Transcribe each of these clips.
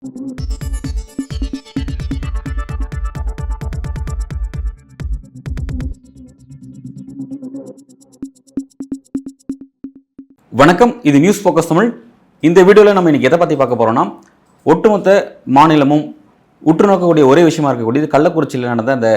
வணக்கம், இது news focus Tamil. இந்த வீடியோவில் நம்ம இன்னைக்கு எதை பற்றி பார்க்க போகிறோம்னா, ஒட்டுமொத்த மாநிலமும் உற்று நோக்கக்கூடிய ஒரே விஷயமா இருக்கக்கூடியது கள்ளக்குறிச்சியில் நடந்த அந்த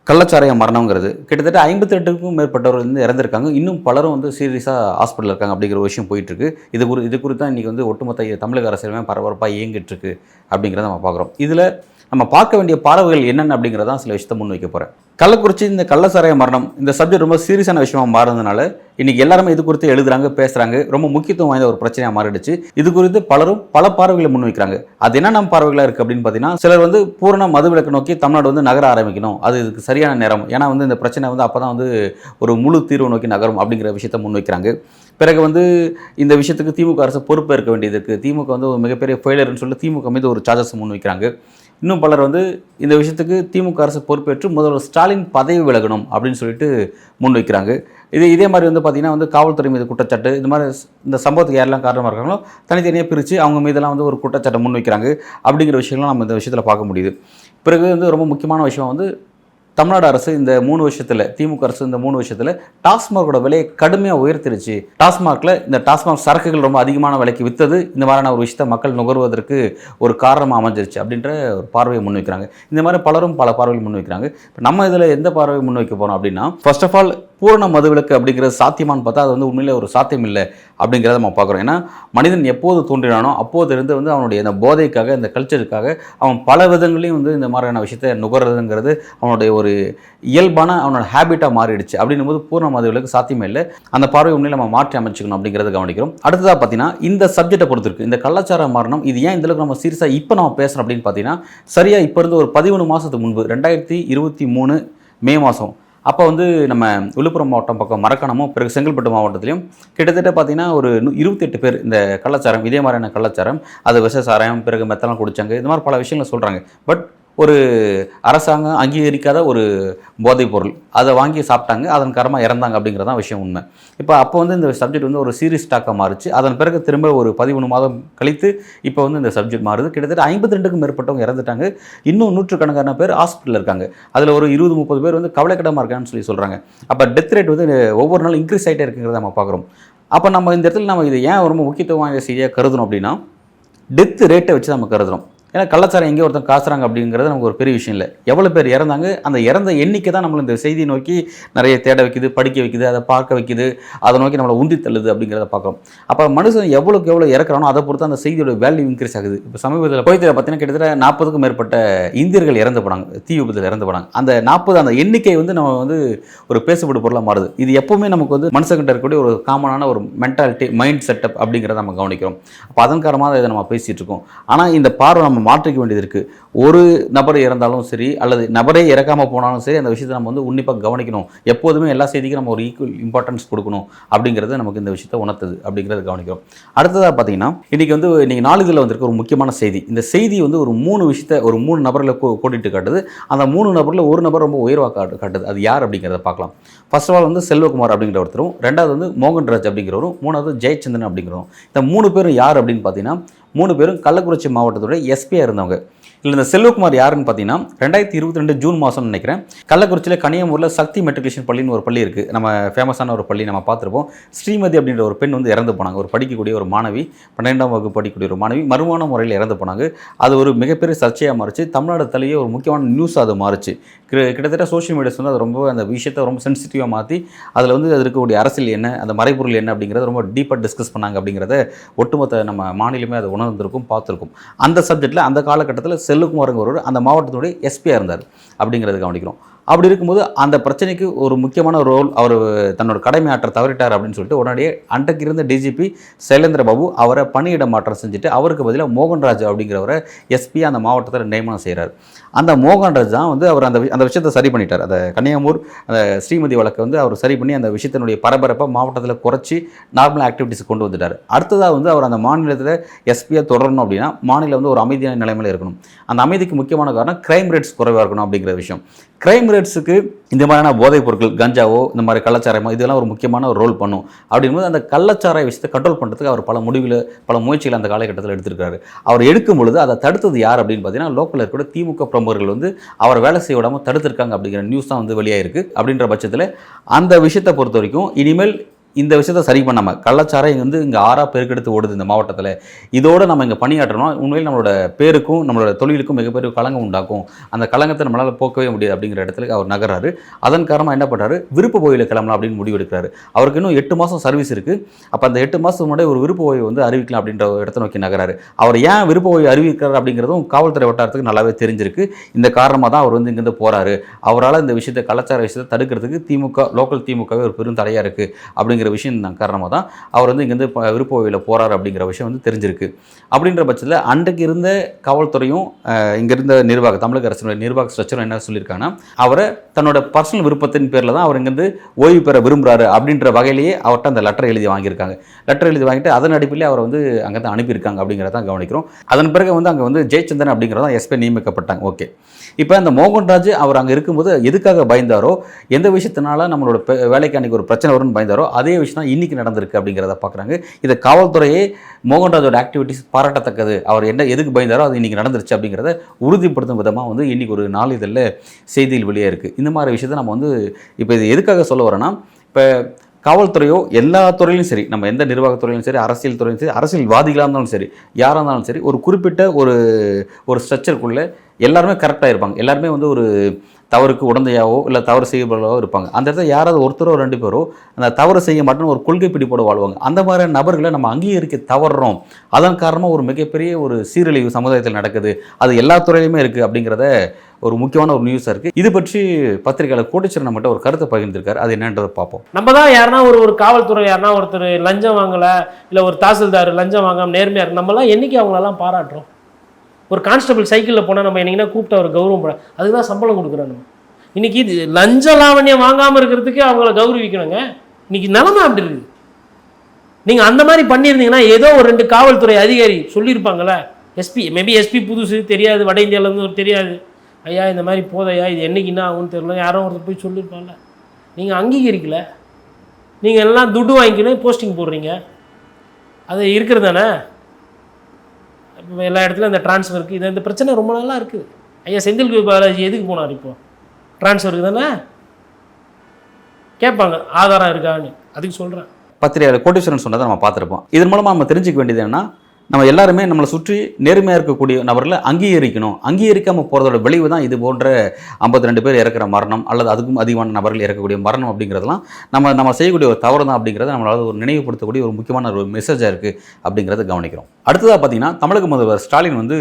கள்ளச்சாராய மரணங்கிறது. கிட்டத்தட்ட 58க்கும் மேற்பட்டவர்கள் வந்து இறந்துருக்காங்க. இன்னும் பலரும் வந்து சீரியஸாக ஹாஸ்பிட்டலில் இருக்காங்க அப்படிங்கிற விஷயம் போயிட்டுருக்கு. இது குறித்து தான் இன்றைக்கி வந்து ஒட்டுமொத்த தமிழக அரசியலுமே பரபரப்பாக இயங்கிட்டு இருக்கு அப்படிங்கிறத நம்ம பார்க்குறோம். இதில் நம்ம பார்க்க வேண்டிய பார்வைகள் என்னென்ன அப்படிங்கிறதான் சில விஷயத்தை முன் வைக்க போகிறேன். கள்ளக்குறிச்சி இந்த கள்ளச்சாராய மரணம் இந்த சப்ஜெக்ட் ரொம்ப சீரியஸான விஷயமா மாறுறதுனால இன்னைக்கு எல்லாருமே இது குறித்து எழுதுறாங்க, பேசுறாங்க. ரொம்ப முக்கியத்துவம் வாய்ந்த ஒரு பிரச்சனையாக மாறிடுச்சு. இது குறித்து பலரும் பல பார்வைகளை முன்வைக்கிறாங்க. அது என்ன பார்வைகளாக இருக்குது அப்படின்னு பார்த்தீங்கன்னா, சிலர் வந்து பூரண மதுவிலக்கு நோக்கி தமிழ்நாடு வந்து நகர ஆரம்பிக்கணும், அது இதுக்கு சரியான நேரம், ஏன்னா வந்து இந்த பிரச்சனை வந்து அப்போ தான் வந்து ஒரு முழு தீர்வு நோக்கி நகரும் அப்படிங்கிற விஷயத்தை முன்வைக்கிறாங்க. பிறகு வந்து இந்த விஷயத்துக்கு திமுக அரசு பொறுப்பேற்க வேண்டியது இருக்குது, திமுக வந்து ஒரு மிகப்பெரிய ஃபெயிலியர்னு சொல்லி திமுக மீது ஒரு சார்ஜஸ் முன்வைக்கிறாங்க. இன்னும் பலர் வந்து இந்த விஷயத்துக்கு திமுக அரசு பொறுப்பேற்று முதல்வர் ஸ்டாலின் பதவி விலகணும் அப்படின்னு சொல்லிட்டு முன்வைக்கிறாங்க. இதே மாதிரி வந்து பார்த்திங்கன்னா வந்து காவல்துறை மீது குற்றச்சாட்டு, இந்த மாதிரி இந்த சம்பவத்துக்கு யாரெல்லாம் காரணமாக இருக்காங்களோ தனித்தனியாக பிரித்து அவங்க மீதெல்லாம் வந்து ஒரு குற்றச்சாட்டை முன்வைக்கிறாங்க அப்படிங்கிற விஷயங்கள்லாம் நம்ம இந்த விஷயத்தில் பார்க்க முடியுது. பிறகு வந்து ரொம்ப முக்கியமான விஷயம் வந்து தமிழ்நாடு அரசு இந்த 3 வருஷத்தில், திமுக அரசு இந்த 3 வருஷத்தில் டாஸ்மாகோட விலையை கடுமையாக உயர்த்திருச்சு. டாஸ்மாகில் இந்த டாஸ்மாக் சரக்குகள் ரொம்ப அதிகமான விலைக்கு விற்றது இந்த மாதிரியான ஒரு விஷயத்தை மக்கள் நுகர்வதற்கு ஒரு காரணமாக அமைஞ்சிருச்சு அப்படின்ற ஒரு பார்வையை முன்வைக்கிறாங்க. இந்த மாதிரி பலரும் பல பார்வைகள் முன்வைக்கிறாங்க. இப்போ நம்ம இதில் எந்த பார்வையை முன்வைக்க போகிறோம் அப்படின்னா, ஃபர்ஸ்ட் ஆஃப் ஆல் பூரண மதுவிலக்கு அப்படிங்கிறது சாத்தியமானு பார்த்தா அது வந்து உண்மையிலே ஒரு சாத்தியம் இல்லை அப்படிங்கிறத நம்ம பார்க்குறோம். ஏன்னா மனிதன் எப்போது தோன்றினானோ அப்போதிருந்து வந்து அவனுடைய இந்த போதைக்காக, இந்த கல்ச்சருக்காக அவன் பல விதங்களையும் வந்து இந்த மாதிரியான விஷயத்தை நுகர்றதுங்கிறது அவனுடைய ஒரு இயல்பான அவனோட ஹேபிட்டாக மாறிடுச்சு. அப்படின்னும் போது பூர்ண மதுவிலக்கு சாத்தியமே இல்லை. அந்த பார்வை உண்மையில நம்ம மாற்றி அமைச்சுக்கணும் அப்படிங்கிறத கவனிக்கிறோம். அடுத்ததாக பார்த்தீங்கன்னா, இந்த சப்ஜெக்டை பொறுத்திருக்கு, இந்த கள்ளச்சார மரணம் இது ஏன் இந்தளவுக்கு நம்ம சீரியஸாக இப்போ நம்ம பேசுகிறோம் அப்படின்னு பார்த்தீங்கன்னா, சரியாக இப்போ இருந்து ஒரு 13 மாதத்துக்கு முன்பு 2023 மே மாதம் அப்போ வந்து நம்ம விழுப்புரம் மாவட்டம் பக்கம் மரக்காணமும் பிறகு செங்கல்பட்டு மாவட்டத்திலையும் கிட்டத்தட்ட பார்த்திங்கன்னா ஒரு 28 பேர் இந்த கள்ளச்சாரம், இதே மாதிரியான கள்ளச்சாரம், அது விஷ சாராயம், பிறகு மெத்தலாம் குடித்தாங்க, இது மாதிரி பல விஷயங்களை சொல்கிறாங்க. பட் ஒரு அரசாங்கம் அங்கீகரிக்காத ஒரு போதைப் பொருள் அதை வாங்கி சாப்பிட்டாங்க, அதன் காரணமாக இறந்தாங்க அப்படிங்கிறதான் விஷயம் உண்மை. இப்போ அப்போ வந்து இந்த சப்ஜெக்ட் வந்து ஒரு சீரியஸ் டாக்காக மாறிச்சு. அதன் பிறகு திரும்ப ஒரு 13 மாதம் கழித்து இப்போ வந்து இந்த சப்ஜெக்ட் மாறுது. கிட்டத்தட்ட 52க்கும் மேற்பட்டவங்க இறந்துட்டாங்க. இன்னும் 100கணக்கான பேர் ஹாஸ்பிட்டலில் இருக்காங்க. அதில் ஒரு 20-30 பேர் வந்து கவலைக்கிடமாக இருக்காங்கன்னு சொல்கிறாங்க. அப்போ டெத் ரேட் வந்து ஒவ்வொரு நாளும் இன்க்ரீஸ் ஆகிட்டே இருக்குங்கிறத நம்ம பார்க்குறோம். அப்போ நம்ம இந்த இடத்துல நம்ம இதை ஏன் ரொம்ப முக்கியத்துவம் வாய்ந்த செய்தியாக கருதணும் அப்படின்னா, டெத் ரேட்டை வச்சு நம்ம கருதுகிறோம். ஏன்னா கள்ளச்சாரம் எங்கேயோ ஒருத்தன் காசுறாங்க அப்படிங்கிறது நமக்கு ஒரு பெரிய விஷயம் இல்லை. எவ்வளோ பேர் இறந்தாங்க, அந்த இறந்த எண்ணிக்கை தான் நம்மளை இந்த செய்தியை நோக்கி நிறைய தேட வைக்குது, படிக்க வைக்குது, அதை பார்க்க வைக்குது, அதை நோக்கி நம்மளை உந்தி தள்ளுது அப்படிங்கிறத பார்க்குறோம். அப்போ மனுஷன் எவ்வளோக்கு எவ்வளோ இறக்குறானோ அதை பொறுத்து அந்த செய்தியோட வேல்யூ இன்க்ரீஸ் ஆகுது. இப்போ சமீபத்தில் கோயத்தில் பார்த்தீங்கன்னா கிட்டத்தட்ட 40க்கும் மேற்பட்ட இந்தியர்கள் இறந்து போனாங்க, தீ விபத்தில் இறந்து போனாங்க. அந்த 40 அந்த எண்ணிக்கை வந்து நம்ம வந்து ஒரு பேசப்படும் பொருளாக மாறுது. இது எப்போவுமே நமக்கு வந்து மனுஷங்கிட்ட இருக்கக்கூடிய ஒரு காமனான ஒரு மென்டாலிட்டி, மைண்ட் செட்டப் அப்படிங்கிறத நம்ம கவனிக்கிறோம். அப்போ அதன் காரணமாக இதை நம்ம பேசிகிட்டு இருக்கோம். ஆனால் இந்த பார்வை நம்ம மாற்றிக்க வேண்டியது இருக்குது. ஒரு நபர் இறந்தாலும் சரி, அல்லது நபரே இறக்காமல் போனாலும் சரி, அந்த விஷயத்தை நம்ம வந்து உன்னிப்பாக கவனிக்கணும். எப்போதுமே எல்லா செய்திக்கும் நம்ம ஒரு ஈக்குவல் இம்பார்ட்டன்ஸ் கொடுக்கணும் அப்படிங்கிறது நமக்கு இந்த விஷயத்தை உணர்த்துது அப்படிங்கிறத கவனிக்கிறோம். அடுத்ததாக பார்த்தீங்கன்னா, இன்றைக்கி நாளிதழில் வந்திருக்க ஒரு முக்கியமான செய்தி. இந்த செய்தி வந்து ஒரு 3 விஷயத்தை, ஒரு 3 நபர்களை கோடிட்டு காட்டுது. அந்த 3 நபரில் ஒரு நபர் ரொம்ப உயர்வாக காட்டுது. அது யார் அப்படிங்கிறத பார்க்கலாம். ஃபர்ஸ்ட் ஆஃப் ஆல் வந்து செல்வகுமார் அப்படிங்கிற ஒருத்தரும், ரெண்டாவது வந்து மோகன்ராஜ் அப்படிங்கிறவரும், மூணாவது ஜெயச்சந்திரன் அப்படிங்கிறவரும். இந்த 3 பேரும் யார் அப்படின்னு பார்த்தீங்கன்னா, 3 பேரும் கள்ளக்குறிச்சி மாவட்டத்தோட எஸ்பியாக இருந்தவங்க. இல்லை இந்த செல்வகுமார் யாருன்னு பார்த்தீங்கன்னா 2022 ஜூன் மாதம்னு நினைக்கிறேன், கள்ளக்குறிச்சியில் கனியமூரில் சக்தி மெட்ரிகுலேஷன் பள்ளின்னு ஒரு பள்ளி இருக்குது. நம்ம ஃபேமஸான ஒரு பள்ளி நம்ம பார்த்துருப்போம். ஸ்ரீமதி அப்படின்ற ஒரு பெண் வந்து இறந்து போனாங்க. ஒரு படிக்கக்கூடிய ஒரு மாணவி, 12ஆம் வகுப்பு படிக்கக்கூடிய ஒரு மாணவி மர்மமான முறையில் இறந்து போனாங்க. அது ஒரு மிகப்பெரிய சர்ச்சையாக மாறிச்சு. தமிழ்நாடு தலையே ஒரு முக்கியமான நியூஸ் அது மாறிச்சு. கிட்டத்தட்ட சோஷியல் மீடியாஸ் வந்து அது ரொம்ப அந்த விஷயத்தை ரொம்ப சென்சிட்டிவாக மாற்றி அதில் வந்து அது இருக்கக்கூடிய அரசியல் என்ன, அந்த மறைபொருள் என்ன அப்படிங்கிறத ரொம்ப டீப்பாக டிஸ்கஸ் பண்ணாங்க அப்படிங்கிறத ஒட்டுமொத்த நம்ம மாநிலமே அதை உணர்ந்திருக்கும், பார்த்துருக்கும். அந்த சப்ஜெக்டில் அந்த காலகட்டத்தில் செல்வகுமார்ங்கிறவர் அந்த மாவட்டத்துடைய எஸ்பியாக இருந்தார் அப்படிங்கிறத கவனிக்கிறோம். அப்படி இருக்கும்போது அந்த பிரச்சனைக்கு ஒரு முக்கியமான ரோல் அவர் தன்னோட கடமையாற்ற தவறிட்டார் அப்படின்னு சொல்லிட்டு உடனடியே அன்றைக்கு இருந்த டிஜிபி சைலேந்திர பாபு அவரை பணியிட மாற்றம் செஞ்சுட்டு அவருக்கு பதிலாக மோகன்ராஜ் அப்படிங்கிறவரை எஸ்பி அந்த மாவட்டத்தில் நியமனம் செய்கிறார். அந்த மோகன்ராஜ் தான் வந்து அவர் அந்த விஷயத்தை சரி பண்ணிட்டார். அந்த கன்னியாகுமரி அந்த ஸ்ரீமதி வழக்கை வந்து அவர் சரி பண்ணி அந்த விஷயத்தினுடைய பரபரப்பை மாவட்டத்தில் குறைச்சி நார்மல் ஆக்டிவிட்டிஸ் கொண்டு வந்துட்டார். அடுத்ததாக வந்து அவர் அந்த மாநிலத்தில் எஸ்பியாக தொடரணும் அப்படின்னா மாநிலம் வந்து ஒரு அமைதியான நிலைமையில் இருக்கணும். அந்த அமைதிக்கு முக்கியமான காரணம் கிரைம் ரேட்ஸ் குறைவாக இருக்கணும் அப்படிங்கிற விஷயம். கிரைம் சிகரெட்ஸுக்கு இந்த மாதிரியான போதைப் பொருட்கள் கஞ்சாவோ இந்த மாதிரி கள்ளச்சாராயமோ இதெல்லாம் ஒரு முக்கியமான ஒரு ரோல் பண்ணும். அப்படிங்கும்போது அந்த கள்ளச்சாராய விஷயத்தை கண்ட்ரோல் பண்ணுறதுக்கு அவர் பல முயற்சிகள் அந்த காலகட்டத்தில் எடுத்திருக்காரு. அவர் எடுக்கும் பொழுது அதை தடுத்தது யார் அப்படின்னு பார்த்தீங்கன்னா லோக்கலில் இருக்கிற திமுக பிரமுகர்கள் வந்து அவர் வேலை செய்ய விடாமல் தடுத்திருக்காங்க அப்படிங்கிற நியூஸ் தான் வந்து வெளியாயிருக்கு. அப்படின்ற பட்சத்தில் அந்த விஷயத்தை பொறுத்த வரைக்கும் இனிமேல் இந்த விஷயத்தை சரி பண்ணாமல் கள்ளச்சாராயம் வந்து இங்கே ஆறாக பெருக்கெடுத்து ஓடுது இந்த மாவட்டத்தில். இதோடு நம்ம இங்கே பணியாற்றணும், உண்மையில் நம்மளோட பேருக்கும் நம்மளோட தொழிலுக்கும் மிகப்பெரிய களங்கம் உண்டாக்கும். அந்த களங்கத்தை நம்மளால் போக்கவே முடியாது அப்படிங்கிற இடத்துக்கு அவர் நகராரு. அதன் காரணமாக என்ன பண்ணுறாரு, விருப்ப ஓய்வில் கிளம்பலாம் அப்படின்னு முடிவு எடுக்கிறாரு. அவருக்கு இன்னும் 8 மாதம் சர்வீஸ் இருக்குது. அப்போ அந்த 8 மாதத்துக்கு முன்னாடி ஒரு விருப்ப ஓய்வு வந்து அறிவிக்கலாம் அப்படின்ற இடத்தை நோக்கி நகராரு. அவர் ஏன் விருப்ப ஓய்வு அறிவிக்கிறார் அப்படிங்கிறதும் காவல்துறை வட்டாரத்துக்கு நல்லாவே தெரிஞ்சிருக்கு. இந்த காரணமாக தான் அவர் வந்து இங்கேருந்து போகிறாரு. அவரால் இந்த விஷயத்தை கலாச்சார விஷயத்தை தடுக்கிறதுக்கு லோக்கல் திமுகவே ஒரு பெரும் தடையாக இருக்குது அப்படிங்கிற விஷயம் காரணமாக தான் அவர் வந்து இங்கேருந்து விருப்ப ஓய்வில் போகிறார் அப்படிங்கிற விஷயம் வந்து தெரிஞ்சிருக்கு. அப்படின்ற பட்சத்தில் அன்றைக்கு இருந்த காவல்துறையும் இங்கே இருந்த தமிழக அரசினுடைய நிர்வாக ஸ்ட்ரக்சரும் என்ன சொல்லியிருக்காங்கன்னா, அவரை தன்னோட பர்சனல் விருப்பத்தின் பேரில் தான் அவர் இங்கேருந்து ஓய்வு பெற விரும்புகிறாரு அப்படின்ற வகையிலேயே அவர்கிட்ட அந்த லெட்டர் எழுதி வாங்கியிருக்காங்க. லெட்டர் எழுதி வாங்கிட்டு அதன் அடிப்பிலே அவரை வந்து அங்கே தான் அனுப்பியிருக்காங்க அப்படிங்கிறதான் கவனிக்கிறோம். அதன் பிறகு வந்து அங்கே வந்து ஜெயச்சந்திரன் அப்படிங்கிறதான் எஸ்பி நியமிக்கப்பட்டாங்க. ஓகே, இப்போ அந்த மோகன்ராஜ் அவர் அங்கே இருக்கும்போது எதுக்காக பயந்தாரோ, எந்த விஷயத்தினால நம்மளோட வேலைக்கு அன்றைக்கி ஒரு பிரச்சனை வரும்னு பயந்தாரோ அதே விஷயம் தான் இன்றைக்கி நடந்திருக்கு அப்படிங்கிறத பார்க்குறாங்க. இதை காவல்துறையே மோகன்ராஜோட ஆக்டிவிட்டிஸ் பாராட்டத்தக்கது, அவர் எதுக்கு பயந்தாரோ அது இன்றைக்கி நடந்துருச்சு அப்படிங்கிறத உறுதிப்படுத்தும் விதமாக வந்து இன்றைக்கி ஒரு நாளிதழில் செய்தியில் வெளியே இருக்குது. இந்த மாதிரி விஷயத்தை நம்ம வந்து இப்போ இது எதுக்காக சொல்ல வரோன்னா, இப்போ காவல்துறையோ எல்லா துறையிலும் சரி, நம்ம எந்த நிர்வாகத்துறையிலும் சரி, அரசியல் துறையிலும் சரி, அரசியல்வாதிகளாக இருந்தாலும் சரி, யாராக இருந்தாலும் சரி, ஒரு குறிப்பிட்ட ஒரு ஸ்ட்ரக்சருக்குள்ளே எல்லாருமே கரெக்டாக இருப்பாங்க. எல்லாருமே வந்து ஒரு தவறுக்கு உடந்தையாவோ இல்லை தவறு செய்யப்படுவோ இருப்பாங்க. அந்த இடத்துல யாராவது ஒருத்தரோ 2 பேரோ அந்த தவறு செய்ய மாட்டோன்னு ஒரு கொள்கை பிடிப்போடு வாழ்வாங்க. அந்த மாதிரியான நபர்களை நம்ம அங்கீகரிக்க தவறுறோம். அதன் காரணமாக ஒரு மிகப்பெரிய ஒரு சீரழிவு சமுதாயத்தில் நடக்குது. அது எல்லா துறையிலுமே இருக்குது அப்படிங்கிறத ஒரு முக்கியமான ஒரு நியூஸாக இருக்குது. இது பற்றி பத்திரிகையாளர் கோட்டீஸ்வரன் நம்மகிட்ட ஒரு கருத்தை பகிர்ந்திருக்காரு. அது என்னன்றதை பார்ப்போம். நம்ம தான் யாருன்னா ஒரு காவல்துறை யாருன்னா ஒருத்தர் லஞ்சம் வாங்கலை, இல்லை ஒரு தாசில்தார் லஞ்சம் வாங்காமல் நேர்மையாக இருக்கு, நம்மளாம் என்னைக்கு அவங்களெல்லாம் பாராட்டுறோம்? ஒரு கான்ஸ்டபிள் சைக்கிளில் போனால் நம்ம என்னைக்குன்னா கூப்பிட்டு அவர் கௌரவம் போட, அதுக்கு தான் சம்பளம் கொடுக்குறோம். நம்ம இன்றைக்கி இது லஞ்ச லாவணியம் வாங்காமல் இருக்கிறதுக்கு அவங்கள கௌரவிக்கணுங்க. இன்றைக்கி நிலமை அப்படி இருக்குது. நீங்கள் அந்த மாதிரி பண்ணியிருந்தீங்கன்னா ஏதோ ஒரு 2 காவல்துறை அதிகாரி சொல்லியிருப்பாங்களே, எஸ்பி புதுசு தெரியாது, வட இந்தியாவிலேருந்து ஒரு தெரியாது, ஐயா இந்த மாதிரி போதையா இது என்றைக்கு என்ன ஆகும்னு தெரியல, யாரோ ஒருத்தர் போய் சொல்லியிருப்பாங்கல்ல. நீங்கள் அங்கீகரிக்கல, நீங்கள் எல்லாம் துட்டு வாங்கிக்கணும், போஸ்டிங் போடுறீங்க. அது இருக்கிறது தானே எல்லா இடத்துலையும். இந்த ட்ரான்ஸ்ஃபருக்கு இந்த பிரச்சனை ரொம்ப நாளாக இருக்குது. ஐயா செந்தில் பாலாஜி எதுக்கு போனார்? இப்போ ட்ரான்ஸ்ஃபருக்கு தானே கேட்பாங்க, ஆதாரம் இருக்கான்னு. அதுக்கு சொல்கிறேன். பத்திரிகையாளர் கோட்டீஸ்வரன் சொன்னதை நம்ம பார்த்துருப்போம். இதன் மூலமாக நம்ம தெரிஞ்சுக்க வேண்டியது என்னன்னா, நம்ம எல்லாருமே நம்மளை சுற்றி நேர்மையாக இருக்கக்கூடிய நபர்களை அங்கீகரிக்கணும். அங்கீகரிக்காமல் போகிறதோட விளைவு தான் இது போன்ற 52 பேர் இறக்குற மரணம், அல்லது அதுக்கும் அதிகமான நபர்கள் இறக்கக்கூடிய மரணம் அப்படிங்கிறதெல்லாம் நம்ம செய்யக்கூடிய ஒரு தவறு தான் அப்படிங்கிறத நம்மளால் ஒரு நினைவுபடுத்தக்கூடிய ஒரு முக்கியமான ஒரு மெசேஜாக இருக்குது அப்படிங்கிறத கவனிக்கிறோம். அடுத்ததாக பார்த்தீங்கன்னா, தமிழக முதல்வர் ஸ்டாலின் வந்து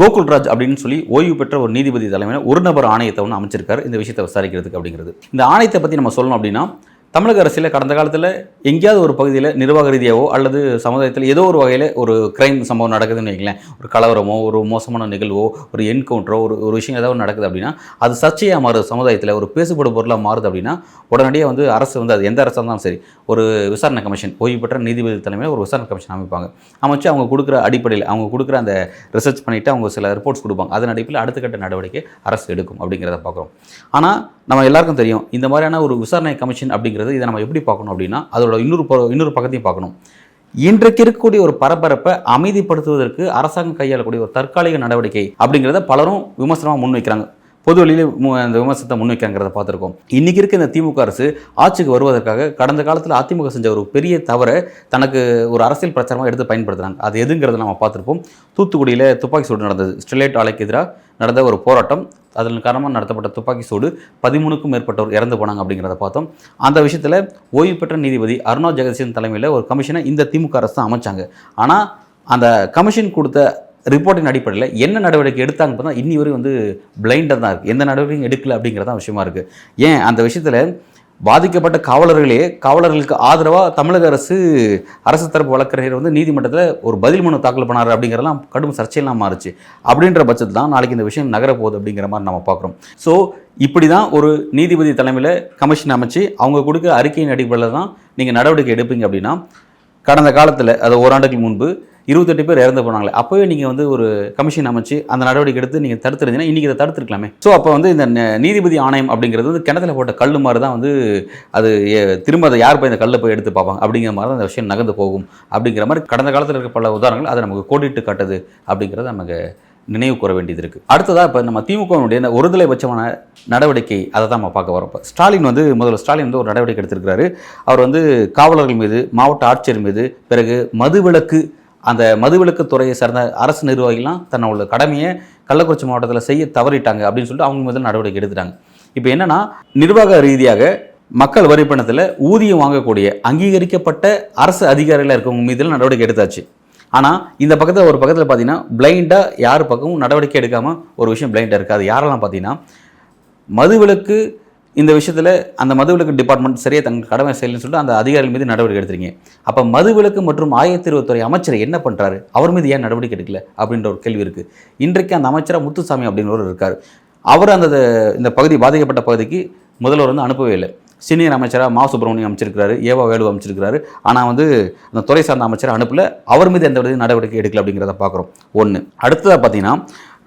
கோகுல்ராஜ் அப்படின்னு சொல்லி ஓய்வு பெற்ற ஒரு நீதிபதி தலைமையில் ஒரு நபர் ஆணையத்தை ஒன்று அமைச்சிருக்காரு இந்த விஷயத்தை விசாரிக்கிறதுக்கு அப்படிங்கிறது. இந்த ஆணையத்தை பற்றி நம்ம சொல்லணும் அப்படின்னா, தமிழக அரசியல் கடந்த காலத்தில் எங்கேயாவது ஒரு பகுதியில் நிர்வாக ரீதியாவோ அல்லது சமுதாயத்தில் ஏதோ ஒரு வகையில் ஒரு கிரைம் சம்பவம் நடக்குதுன்னு வைங்களேன், ஒரு கலவரமோ ஒரு மோசமான நிகழ்வோ ஒரு என்கவுண்டரோ ஒரு விஷயம் ஏதாவது நடக்குது அப்படின்னா, அது சர்ச்சையாக மாறுது, சமுதாயத்தில் ஒரு பேசுபடும் பொருளாக மாறுது அப்படின்னா உடனடியாக வந்து அரசு வந்து அது எந்த அரசாக இருந்தாலும் சரி ஒரு விசாரணை கமிஷன், ஓய்வு பெற்ற நீதிபதி தலைமையில் ஒரு விசாரணை கமிஷன் அமைப்பாங்க. அமைச்சு அவங்க கொடுக்குற அடிப்படையில் அவங்க கொடுக்குற அந்த ரிசர்ச் பண்ணிவிட்டு அவங்க சில ரிப்போர்ட்ஸ் கொடுப்பாங்க. அதன் அடிப்படையில் அடுத்த கட்ட நடவடிக்கை அரசு எடுக்கும் அப்படிங்கிறத பார்க்குறோம். ஆனால் நம்ம எல்லாருக்கும் தெரியும், இந்த மாதிரியான ஒரு விசாரணை கமிஷன் அப்படிங்கிறது இதை நம்ம எப்படி பார்க்கணும் அப்படின்னா, அதோட இன்னொரு பக்கத்தையும் பார்க்கணும். இன்றைக்கு இருக்கக்கூடிய ஒரு பரபரப்பை அமைதிப்படுத்துவதற்கு அரசாங்கம் கையாளக்கூடிய ஒரு தற்காலிக நடவடிக்கை அப்படிங்கிறத பலரும் விமர்சனமாக முன்வைக்கிறாங்க. பொது வழியிலே அந்த விமர்சனத்தை முன்வைக்கிறாங்கிறத பார்த்துருக்கோம். இன்றைக்கி இருக்க இந்த திமுக அரசு ஆட்சிக்கு வருவதற்காக கடந்த காலத்தில் அதிமுக செஞ்ச ஒரு பெரிய தவறை தனக்கு ஒரு அரசியல் பிரச்சாரமாக எடுத்து பயன்படுத்துகிறாங்க. அது எதுங்கிறத நம்ம பார்த்துருப்போம். தூத்துக்குடியில் துப்பாக்கி சூடு நடந்தது. ஸ்டெர்லைட் ஆலைக்கு எதிராக நடந்த ஒரு போராட்டம், அதன் காரணமாக நடத்தப்பட்ட துப்பாக்கி சூடு 13க்கும் மேற்பட்டவர் இறந்து போனாங்க அப்படிங்கிறத பார்த்தோம். அந்த விஷயத்தில் ஓய்வு பெற்ற நீதிபதி அருணா ஜெகதீசன் தலைமையில் ஒரு கமிஷனை இந்த திமுக அரசு தான் அமைச்சாங்க. ஆனால் அந்த கமிஷன் கொடுத்த ரிப்போர்ட்டின் அடிப்படையில் என்ன நடவடிக்கை எடுத்தாங்கன்னு பார்த்தா இன்னி வரையும் வந்து பிளைண்டாக தான் இருக்குது. எந்த நடவடிக்கையும் எடுக்கல அப்படிங்கிறதான் விஷயமா இருக்குது. ஏன் அந்த விஷயத்தில் பாதிக்கப்பட்ட காவலர்களுக்கு ஆதரவாக தமிழக அரசு தரப்பு வழக்கறிஞர் வந்து நீதிமன்றத்தில் ஒரு பதில் மனு தாக்கல் பண்ணார் அப்படிங்கிறதெல்லாம் கடும் சர்ச்சையெல்லாம் மாறுச்சு. அப்படின்ற பட்சத்தில் தான் நாளைக்கு இந்த விஷயம் நகரப்போகுது அப்படிங்கிற மாதிரி நம்ம பார்க்குறோம். ஸோ இப்படி தான் ஒரு நீதிபதி தலைமையில் கமிஷன் அமைச்சு அவங்க கொடுக்குற அறிக்கையின் அடிப்படையில் தான் நீங்கள் நடவடிக்கை எடுப்பீங்க அப்படின்னா, கடந்த காலத்தில் அது ஓராண்டுக்கு முன்பு 28 பேர் இறந்து போனாங்களே, அப்போவே நீங்கள் வந்து ஒரு கமிஷன் அமைச்சு அந்த நடவடிக்கை எடுத்து நீங்கள் தடுத்துருந்தீங்கன்னா இன்றைக்கி இதை தடுத்துருக்கலாமே. ஸோ அப்போ வந்து இந்த நீதிபதி ஆணையம் அப்படிங்கிறது வந்து கிணத்துல போட்ட கல் மாதிரி தான் வந்து அது திரும்ப அதை யார் போய் இந்த கல்லை போய் எடுத்து பார்ப்பாங்க அப்படிங்கிற மாதிரி தான் அந்த விஷயம் நகர்ந்து போகும். அப்படிங்கிற மாதிரி கடந்த காலத்தில் இருக்க பல உதாரணங்கள் அதை நமக்கு கோடிட்டு காட்டுது அப்படிங்கிறத நமக்கு நினைவு கூற வேண்டியது இருக்குது. அடுத்ததாக இப்போ நம்ம திமுகவுடைய இந்த ஒருதலை பட்சமான நடவடிக்கை அதை தான் நம்ம பார்க்க வரோம். இப்போ ஸ்டாலின் வந்து முதல்ல ஸ்டாலின் வந்து ஒரு நடவடிக்கை எடுத்திருக்கிறாரு. அவர் வந்து காவலர்கள் மீது, மாவட்ட ஆட்சியர் மீது, பிறகு மதுவிலக்கு, அந்த மதுவிலக்கு துறையை சார்ந்த அரசு நிர்வாகிகள்லாம் தன்னோட கடமையை கள்ளக்குறிச்சி மாவட்டத்தில் செய்ய தவறிட்டாங்க அப்படின்னு சொல்லிட்டு அவங்க முதல் நடவடிக்கை எடுத்துட்டாங்க. இப்போ என்னன்னா, நிர்வாக ரீதியாக மக்கள் வரி பணத்தில் ஊதியம் வாங்கக்கூடிய அங்கீகரிக்கப்பட்ட அரசு அதிகாரிகள் இருக்கவங்க மீதில் நடவடிக்கை எடுத்தாச்சு. ஆனால் இந்த பக்கத்தில் ஒரு பக்கத்தில் பார்த்தீங்கன்னா பிளைண்டாக யார் பக்கமும் நடவடிக்கை எடுக்காமல் ஒரு விஷயம் பிளைண்டாக இருக்குது. அது யாரெல்லாம் பார்த்தீங்கன்னா, மதுவிலக்கு இந்த விஷயத்தில் அந்த மதுவிலக்கு டிபார்ட்மெண்ட் சரியாக தங்கள் கடமை செய்யலன்னு சொல்லிட்டு அந்த அதிகாரிகள் மீது நடவடிக்கை எடுத்துருங்க. அப்போ மதுவிலக்கு மற்றும் ஆயத்தீர்வுத்துறை அமைச்சர் என்ன பண்ணுறாரு, அவர் மீது ஏன் நடவடிக்கை எடுக்கல அப்படின்ற ஒரு கேள்வி இருக்குது. இன்றைக்கு அந்த அமைச்சராக முத்துசாமி அப்படின்றவர் இருக்கார். அவர் இந்த பகுதி பாதிக்கப்பட்ட பகுதிக்கு முதல்வர் வந்து அனுப்பவே இல்லை. சீனியர் அமைச்சராக மா சுப்பிரமணியம் அமைச்சிருக்கிறாரு, ஏவா வேலு அமைச்சிருக்கிறாரு. ஆனால் வந்து அந்த துறை சார்ந்த அமைச்சரை அனுப்பல, அவர் மீது எந்த வித நடவடிக்கை எடுக்கல அப்படிங்கிறத பார்க்குறோம். ஒன்று. அடுத்ததாக பார்த்தீங்கன்னா,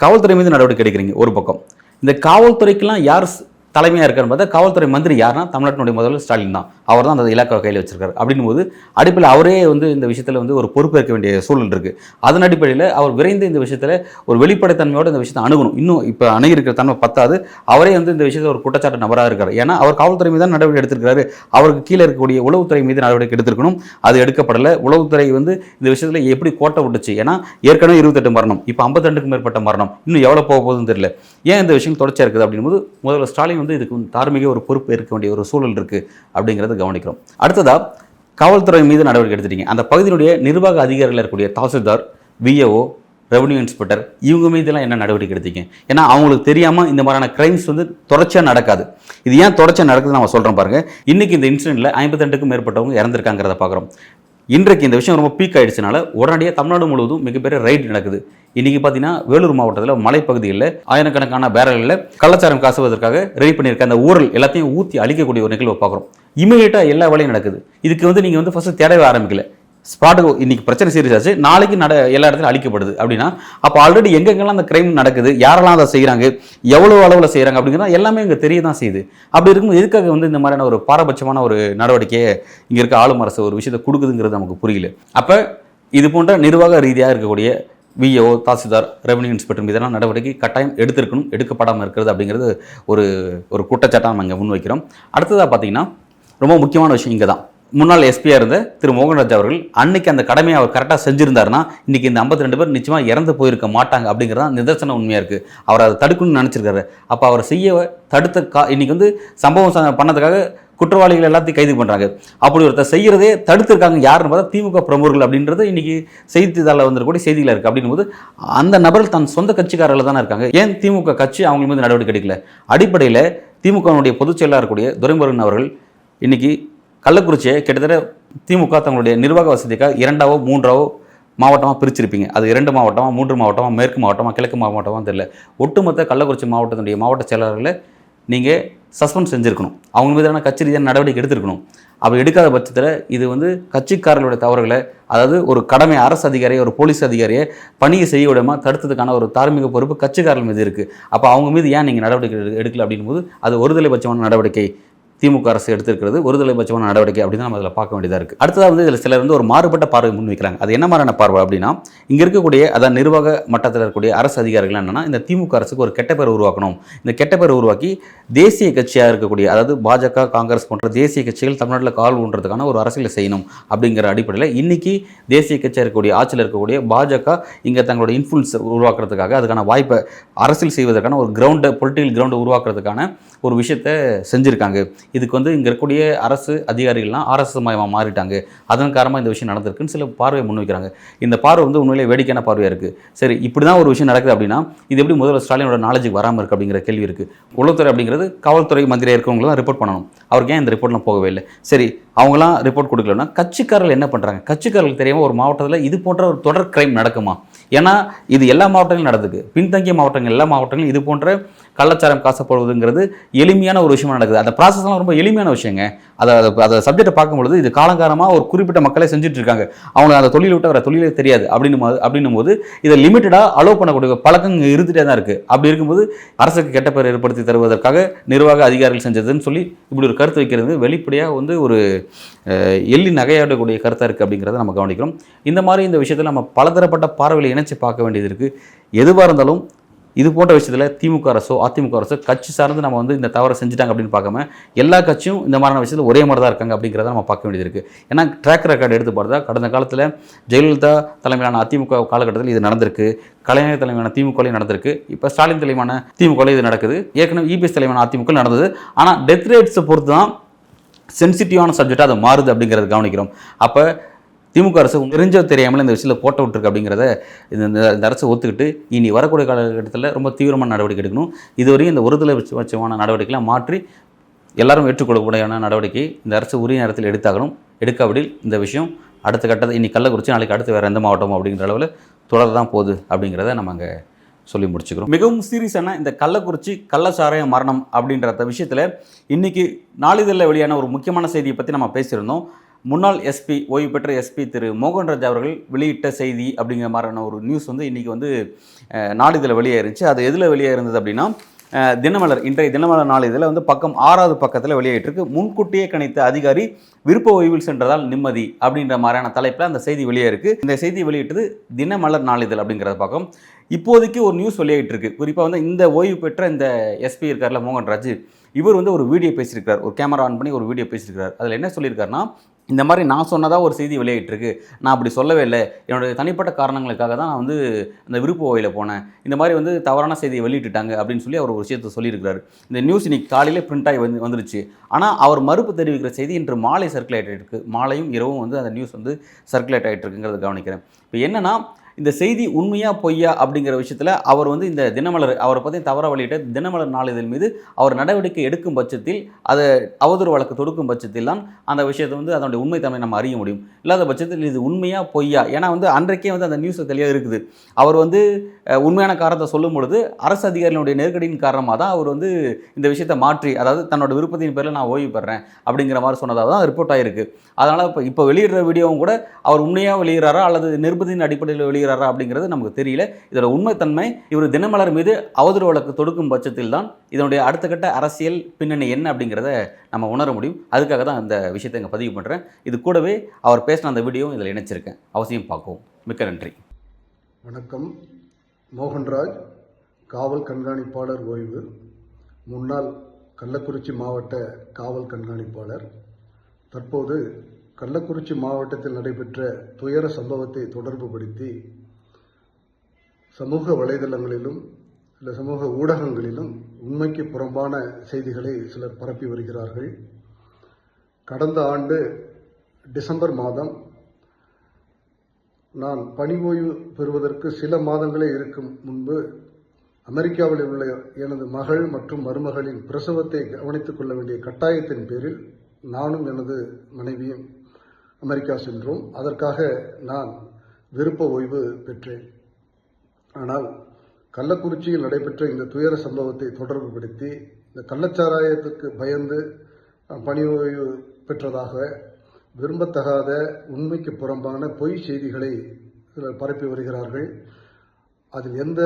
காவல்துறை மீது நடவடிக்கை எடுக்கிறீங்க ஒரு பக்கம். இந்த காவல்துறைக்கெல்லாம் யார் தலைமையாக இருக்காருன்னு பார்த்தா காவல்துறை மந்திரி யாருன்னா தமிழ்நாட்டினுடைய முதல்வர் ஸ்டாலின் தான். அவர் தான் அந்த இலாக்காவை கையில் வச்சிருக்காரு. அப்படின்னும் போது அடிப்படையில் அவரே வந்து இந்த விஷயத்தில் வந்து ஒரு பொறுப்பேற்க வேண்டிய சூழல் இருக்குது. அதன் அடிப்படையில் அவர் விரைந்து இந்த விஷயத்தில் ஒரு வெளிப்படைத்தன்மையோடு இந்த விஷயத்தை அணுகணும். இன்னும் இப்போ அணுகிருக்கிற தன்மை பத்தாது, அவரே வந்து இந்த விஷயத்தில் ஒரு குற்றச்சாட்டு நபராக இருக்கார். ஏன்னா அவர் காவல்துறை மீது தான் நடவடிக்கை எடுத்திருக்காரு. அவருக்கு கீழே இருக்கக்கூடிய உளவுத்துறை மீது நடவடிக்கை எடுத்திருக்கணும், அது எடுக்கப்படலை. உளவுத்துறை வந்து இந்த விஷயத்தில் எப்படி கோட்டை விட்டுச்சு, ஏன்னா ஏற்கனவே 28 மரணம், இப்போ 52க்கும் மேற்பட்ட மரணம், இன்னும் எவ்வளோ போக போகுதுன்னு தெரியல. ஏன் இந்த விஷயம் தொடர்ச்சியாக இருக்குது அப்படின்போது முதல்வர் ஸ்டாலின் வந்து இதுக்கு தார்மீக ஒரு பொறுப்பு இருக்க வேண்டிய ஒரு சூழல் இருக்குது அப்படிங்கிறத கவனிக்கிறோம். அடுத்ததாக காவல்துறை மீது நடவடிக்கை எடுத்துட்டீங்க. அந்த பகுதியினுடைய நிர்வாக அதிகாரிகள் இருக்கக்கூடிய தாசில்தார், விஏஓ, ரெவன்யூ இன்ஸ்பெக்டர், இவங்க மீதெல்லாம் என்ன நடவடிக்கை எடுத்தீங்க? ஏன்னா அவங்களுக்கு தெரியாமல் இந்த மாதிரியான கிரைம்ஸ் வந்து தொடர்ச்சியாக நடக்காது. இது ஏன் தொடர்ச்சியாக நடக்குதுன்னு நான் சொல்கிறேன் பாருங்கள். இன்றைக்கி இந்த இன்சிடென்ட்டில் 52க்கும் மேற்பட்டவங்க இறந்துருக்காங்கிறத பார்க்குறோம். இன்றைக்கு இந்த விஷயம் ரொம்ப பீக் ஆகிடுச்சனால உடனடியாக தமிழ்நாடு முழுவதும் மிகப்பெரிய ரைடு நடக்குது. இன்றைக்கி பார்த்தீங்கன்னா வேலூர் மாவட்டத்தில் மலைப்பகுதிகளில் ஆயிரக்கணக்கான பேரல்களில் கள்ளச்சாரம் காசுவதற்காக ரெடி பண்ணியிருக்க அந்த ஊரல் எல்லாத்தையும் ஊற்றி அழிக்கக்கூடிய ஒரு நிகழ்வை பார்க்குறோம். இமீடியட்டாக எல்லா வேலையும் நடக்குது. இதுக்கு வந்து நீங்கள் வந்து ஃபஸ்ட்டு தேடவே ஆரம்பிக்கல. ஸ்பாட்டுக்கு இன்றைக்கி பிரச்சனை சீரியஸ் ஆச்சு, நாளைக்கு எல்லா இடத்துலையும் அழிக்கப்படுது அப்படின்னா அப்போ ஆல்ரெடி எங்கெங்கெல்லாம் அந்த கிரைம் நடக்குது, யாரெல்லாம் அதை செய்கிறாங்க, எவ்வளோ அளவில் செய்கிறாங்க அப்படிங்கிறத எல்லாமே இங்கே தெரிய தான் செய்யுது. அப்படி இருக்கும்போது எதுக்காக வந்து இந்த மாதிரியான ஒரு பாரபட்சமான ஒரு நடவடிக்கையை இங்கே இருக்க ஆளும் அரசு ஒரு விஷயத்தை கொடுக்குதுங்கிறது நமக்கு புரியல. அப்போ இது போன்ற நிர்வாக ரீதியாக இருக்கக்கூடிய விஏஓ, தாசில்தார், ரெவன்யூ இன்ஸ்பெக்டர் மீதான நடவடிக்கை கட்டாயம் எடுத்திருக்கணும், எடுக்கப்படாமல் இருக்கிறது அப்படிங்கிறது ஒரு குற்றச்சாட்டாக நம்ம இங்கே முன்வைக்கிறோம். அடுத்ததாக பார்த்தீங்கன்னா ரொம்ப முக்கியமான விஷயம் இங்கே தான். முன்னாள் எஸ்பியாக இருந்த திரு மோகன்ராஜ் அவர்கள் அன்னைக்கு அந்த கடமையை அவர் கரெக்டாக செஞ்சிருந்தாருன்னா இன்றைக்கி இந்த 52 பேர் நிச்சயமாக இறந்து போயிருக்க மாட்டாங்க அப்படிங்கிறது நிதர்சன உண்மையாக இருக்குது. அவர் அதை தடுக்கணும்னு நினச்சிருக்காரு. அப்போ அவர் செய்ய தடுத்த இன்றைக்கி வந்து சம்பவம் பண்ணதுக்காக குற்றவாளிகள் எல்லாத்தையும் கைது பண்ணுறாங்க. அப்படி ஒருத்தர் செய்கிறதே தடுத்திருக்காங்க யாருன்னு பார்த்தா திமுக பிரமுகர்கள் அப்படின்றது இன்றைக்கி செய்தித்தாளில் வந்துருக்கூடிய செய்திகள் இருக்குது. அப்படின்னும் போது அந்த நபர்கள் தன் சொந்த கட்சிக்காரர்கள் தானே இருக்காங்க. ஏன் திமுக கட்சி அவங்க மீது நடவடிக்கை எடுக்கல? அடிப்படையில் திமுகவுடைய பொதுச் செயலாளர் இருக்கக்கூடிய துரைமுருகன் அவர்கள் இன்றைக்கி கள்ளக்குறிச்சியை கிட்டத்தட்ட திமுக தங்களுடைய நிர்வாக வசதிக்காக 2ஆவோ 3ஆவோ மாவட்டமாக பிரிச்சிருப்பீங்க. அது 2 மாவட்டமாக, 3 மாவட்டமாக, மேற்கு மாவட்டமாக, கிழக்கு மாவட்டமாக தெரியல. ஒட்டுமொத்த கள்ளக்குறிச்சி மாவட்டத்தினுடைய மாவட்ட செயலாளர்களை நீங்கள் சஸ்பெண்ட் செஞ்சுருக்கணும். அவங்க மீதான கட்சி ரீதியான நடவடிக்கை எடுத்திருக்கணும். அப்படி எடுக்காத பட்சத்தில் இது வந்து கட்சிக்காரர்களுடைய தவறுகளை, அதாவது ஒரு கடமை அரசு அதிகாரியை, ஒரு போலீஸ் அதிகாரியை பணியை செய்ய விடாமல் தடுத்ததுக்கான ஒரு தார்மீக பொறுப்பு கட்சிக்காரர்கள் மீது இருக்குது. அப்போ அவங்க மீது ஏன் நீங்கள் நடவடிக்கை எடுக்கல அப்படின் போது அது ஒருதலை பட்சமான நடவடிக்கை திமுக அரசு எடுத்திருக்கிறது, ஒருதலை பட்சமான நடவடிக்கை அப்படின்னு நம்ம அதில் பார்க்க வேண்டியதாக இருக்குது. அடுத்ததாக வந்து இதில் சிலர் வந்து ஒரு மாறுபட்ட பார்வை முன்வைக்கிறாங்க. அது என்ன மாதிரியான பார்வை அப்படின்னா, இங்கே இருக்கக்கூடிய அதான் நிர்வாக மட்டத்தில் இருக்கக்கூடிய அரசு அதிகாரிகள் என்னென்னா, இந்த திமுக அரசுக்கு ஒரு கெட்ட பேர் உருவாக்கணும். இந்த கெட்ட பேர் உருவாக்கி தேசிய கட்சியாக இருக்கக்கூடிய, அதாவது பாஜக, காங்கிரஸ் போன்ற தேசிய கட்சிகள் தமிழ்நாட்டில் கால் ஊன்றதுக்கான ஒரு அரசியலை செய்யணும் அப்படிங்கிற அடிப்படையில் இன்றைக்கி தேசிய கட்சியாக இருக்கக்கூடிய ஆட்சியில் இருக்கக்கூடிய பாஜக இங்கே தங்களோட இன்ஃப்ளூன்ஸ் உருவாக்குறதுக்காக, அதுக்கான வாய்ப்பை அரசியல் செய்வதற்கான ஒரு பொலிட்டிக்கல் கிரவுண்டை உருவாக்குறதுக்கான ஒரு விஷயத்தை செஞ்சுருக்காங்க. இதுக்கு வந்து இங்கே இருக்கக்கூடிய அரசு அதிகாரிகள்லாம் ஆர்எஸ்எஸ் மயமாக மாறிட்டாங்க, அதன் காரணமாக இந்த விஷயம் நடந்திருக்குன்னு சில பார்வையை முன்வைக்கிறாங்க. இந்த பார்வை வந்து உண்மையிலே வேடிக்கையான பார்வையாக இருக்குது. சரி, இப்படி தான் ஒரு விஷயம் நடக்குது அப்படின்னா இது எப்படி முதல்வர் ஸ்டாலினோட நாலேஜுக்கு வராமல் இருக்குது அப்படிங்கிற கேள்வி இருக்குது. உளவுத்துறை அப்படிங்கிறது காவல்துறை மந்திரியாக இருக்கவங்களும் தான் ரிப்போர்ட் பண்ணணும். அவருக்கு ஏன் இந்த ரிப்போர்ட்லாம் போகவே இல்லை? சரி, அவங்களாம் ரிப்போர்ட் கொடுக்கலன்னா கட்சிக்காரர்கள் என்ன பண்ணுறாங்க? கட்சிக்காரர்களுக்கு தெரியாமல் ஒரு மாவட்டத்தில் இது போன்ற ஒரு தொடர் கிரைம் நடக்குமா? ஏன்னா இது எல்லா மாவட்டங்களும் நடக்குது. பின்தங்கிய மாவட்டங்கள் எல்லா மாவட்டங்களும் இது போன்ற கள்ளச்சாரம் காசப்படுவதுங்கிறது எளிமையான ஒரு விஷயமா நடக்குது. அந்த ப்ராசஸ்லாம் ரொம்ப எளிமையான விஷயங்க. அதை சப்ஜெக்டை பார்க்கும்பொழுது இது காலங்காலமாக ஒரு குறிப்பிட்ட மக்களே செஞ்சுட்டு இருக்காங்க, அவங்களுக்கு அந்த தொழிலை விட்டு வர தொழிலே தெரியாது அப்படின்னும் போது இதை லிமிட்டடாக அலோவ் பண்ணக்கூடிய பழக்கங்கள் இருந்துகிட்டே தான் இருக்குது. அப்படி இருக்கும்போது அரசுக்கு கெட்ட பேர் ஏற்படுத்தி தருவதற்காக நிர்வாக அதிகாரிகள் செஞ்சதுன்னு சொல்லி இப்படி ஒரு கருத்து வைக்கிறது வெளிப்படையாக ஒரு எள்ளி நகையாடக்கூடிய கருத்தாக இருக்குது அப்படிங்கிறத நம்ம கவனிக்கிறோம். இந்த மாதிரி இந்த விஷயத்தில் நம்ம பலதரப்பட்ட பார்வையில் இணைச்சு பார்க்க வேண்டியது இருக்குது. எதுவாக இருந்தாலும் இது போன்ற விஷயத்தில் திமுக அரசோ அதிமுக அரசோ கட்சி சார்ந்து நம்ம இந்த தவறை செஞ்சுட்டாங்க அப்படின்னு பார்க்காம எல்லா கட்சியும் இந்த மாதிரியான விஷயத்தில் ஒரே மாதிரி தான் இருக்காங்க அப்படிங்கிறத நம்ம பார்க்க வேண்டியது இருக்குது. ஏன்னா ட்ராக் ரெக்கார்டு எடுத்து பார்த்தா கடந்த காலத்தில் ஜெயலலிதா தலைமையிலான அதிமுக காலகட்டத்தில் இது நடந்திருக்கு, கலைஞர் தலைமையான திமுகலையும் நடந்திருக்கு, இப்போ ஸ்டாலின் தலைமையான திமுகலையும் இது நடக்குது, ஏற்கனவே இபிஎஸ் தலைமையான அதிமுக நடந்தது. ஆனால் டெத் ரேட்ஸை பொறுத்து தான் சென்சிட்டிவான சப்ஜெக்டாக அது மாறுது அப்படிங்கிறத கவனிக்கிறோம். அப்போ திமுக அரசு தெரிஞ்சோ தெரியாமல் இந்த விஷயத்தில் போட்ட விட்டுருக்கு அப்படிங்கிறத இந்த அரசு ஒத்துக்கிட்டு இனி வரக்கூடிய காலகட்டத்தில் ரொம்ப தீவிரமான நடவடிக்கை எடுக்கணும். இதுவரையும் இந்த ஒருதலை பட்சமான நடவடிக்கைலாம் மாற்றி எல்லாரும் ஏற்றுக்கொள்ளக்கூடியான நடவடிக்கை இந்த அரசு உரிய நேரத்தில் எடுத்தாகணும். எடுக்காவிடில் இந்த விஷயம் அடுத்த கட்டத்தை இன்னைக்கு கள்ளக்குறிச்சி, நாளைக்கு அடுத்து வேறு எந்த மாவட்டமோ அப்படிங்கிற அளவில் தொடர தான் போகுது அப்படிங்கிறத நம்ம அங்கே சொல்லி முடிச்சுக்கிறோம். மிகவும் சீரியஸான இந்த கள்ளக்குறிச்சி கள்ளச்சாராய மரணம் அப்படின்ற விஷயத்தில் இன்றைக்கி நாளிதழில் வெளியான ஒரு முக்கியமான செய்தியை பற்றி நம்ம பேசியிருந்தோம். முன்னாள் எஸ்பி, ஓய்வு பெற்ற எஸ்பி திரு மோகன்ராஜ் அவர்கள் வெளியிட்ட செய்தி அப்படிங்கிற மாதிரியான ஒரு நியூஸ் இன்றைக்கி நாளிதழில் வெளியேறிச்சு. அது எதில் வெளியே இருந்தது அப்படின்னா தினமலர், இன்றைய தினமலர் நாளிதழில் பக்கம் 6வது பக்கத்தில் வெளியிட்டிருக்கு. முன்கூட்டியே கணித்த அதிகாரி விருப்ப ஓய்வில் சென்றதால் நிம்மதி அப்படின்ற மாதிரியான தலைப்பில் அந்த செய்தி வெளியே இருக்குது. இந்த செய்தி வெளியிட்டது தினமலர் நாளிதழ் அப்படிங்கிறத பக்கம். இப்போதைக்கு ஒரு நியூஸ் வெளியிட்டிருக்கு. குறிப்பாக இந்த ஓய்வு பெற்ற இந்த எஸ்பி இருக்கார்ல மோகன்ராஜ், இவர் ஒரு வீடியோ பேசியிருக்கார், ஒரு கேமரா ஆன் பண்ணி ஒரு வீடியோ பேசியிருக்கார். அதில் என்ன சொல்லியிருக்காருன்னா, இந்த மாதிரி நான் சொன்னதாக ஒரு செய்தி வெளியிட்டிருக்கு, நான் அப்படி சொல்லவே இல்லை, என்னுடைய தனிப்பட்ட காரணங்களுக்காக தான் நான் அந்த விருப்ப ஓய்வில் போனேன், இந்த மாதிரி தவறான செய்தியை வெளியிட்டுட்டாங்க அப்படின்னு சொல்லி அவர் ஒரு விஷயத்தை சொல்லியிருக்கிறார். இந்த நியூஸ் இன்னைக்கு காலையிலே பிரிண்ட் ஆகி வந்துருச்சு. ஆனால் அவர் மறுப்பு தெரிவிக்கிற செய்தி இன்று மாலை சர்க்குலேட் ஆகிட்டு, மாலையும் இரவும் அந்த நியூஸ் சர்க்குலேட் ஆகிட்டு இருக்குங்கிறத கவனிக்கிறேன். இப்போ என்னென்னா, இந்த செய்தி உண்மையா பொய்யா அப்படிங்கிற விஷயத்தில் அவர் இந்த தினமலர் அவரை பற்றி தவறாக வெளியிட்ட தினமலர் நாளிதழ் மீது அவர் நடவடிக்கை எடுக்கும் பட்சத்தில், அதை அவதூறு வழக்கு தொடுக்கும் பட்சத்தில் தான் அந்த விஷயத்தை அதனுடைய உண்மைத்தன்மை நம்ம அறிய முடியும். இல்லாத பட்சத்தில் இது உண்மையா பொய்யா, ஏன்னா அன்றைக்கே அந்த நியூஸில் தெளிவாக இருக்குது. அவர் உண்மையான காரணத்தை சொல்லும் பொழுது அரசு அதிகாரிகளுடைய நெருக்கடியின் காரணமாக தான் அவர் இந்த விஷயத்தை மாற்றி, அதாவது தன்னோட விருப்பத்தின் பேரில் நான் ஓய்வு பெறேன் அப்படிங்கிற மாதிரி சொன்னதாக தான் ரிப்போர்ட் ஆகிருக்கு. அதனால் இப்போ வெளியிடுற வீடியோவும் கூட அவர் உண்மையாக வெளியிடறாரா அல்லது நிருபத்தின் அடிப்படையில் வெளியிடறாரா அப்படிங்கிறது நமக்கு தெரியல. இதோட உண்மைத்தன்மை இவர் தினமலர் மீது அவதூறு வழக்கு தொடுக்கும் பட்சத்தில் தான் இதனுடைய அடுத்த கட்ட அரசியல் பின்னணி என்ன அப்படிங்கிறத நம்ம உணர முடியும். அதுக்காக தான் அந்த விஷயத்தை இங்கே பதிவு பண்ணுறேன். இது கூடவே அவர் பேசின அந்த வீடியோவும் இதில் இணைச்சிருக்கேன், அவசியம் பார்க்கவும். மிக்க நன்றி. வணக்கம். மோகன்ராஜ், காவல் கண்காணிப்பாளர் ஓய்வு, முன்னாள் கள்ளக்குறிச்சி மாவட்ட காவல் கண்காணிப்பாளர். தற்போது கள்ளக்குறிச்சி மாவட்டத்தில் நடைபெற்ற துயர சம்பவத்தை தொடர்புபடுத்தி சமூக வலைதளங்களிலும் இல்லை சமூக ஊடகங்களிலும் உண்மைக்கு புறம்பான செய்திகளை சிலர் பரப்பி வருகிறார்கள். கடந்த ஆண்டு டிசம்பர் மாதம் நான் பணி ஓய்வு பெறுவதற்கு சில மாதங்களே இருக்கும் முன்பு அமெரிக்காவில் உள்ள எனது மகள் மற்றும் மருமகளின் பிரசவத்தை கவனித்துக் கொள்ள வேண்டிய கட்டாயத்தின் பேரில் நானும் எனது மனைவியும் அமெரிக்கா சென்றோம். அதற்காக நான் விருப்ப ஓய்வு பெற்றேன். ஆனால் கள்ளக்குறிச்சியில் நடைபெற்ற இந்த துயர சம்பவத்தை தொடர்புபடுத்தி இந்த கள்ளச்சாராயத்துக்கு பயந்து பணி ஓய்வு பெற்றதாக விரும்பத்தகாத உண்மைக்கு புறம்பான பொய் செய்திகளை சிலர் பரப்பி வருகிறார்கள். அதில் எந்த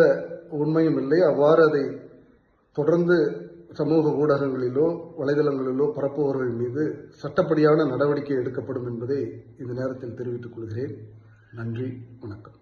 உண்மையும் இல்லை. அவ்வாறு அதை தொடர்ந்து சமூக ஊடகங்களிலோ வலைதளங்களிலோ பரப்புபவர்கள் மீது சட்டப்படியான நடவடிக்கை எடுக்கப்படும் என்பதை இந்த நேரத்தில் தெரிவித்துக் கொள்கிறேன். நன்றி, வணக்கம்.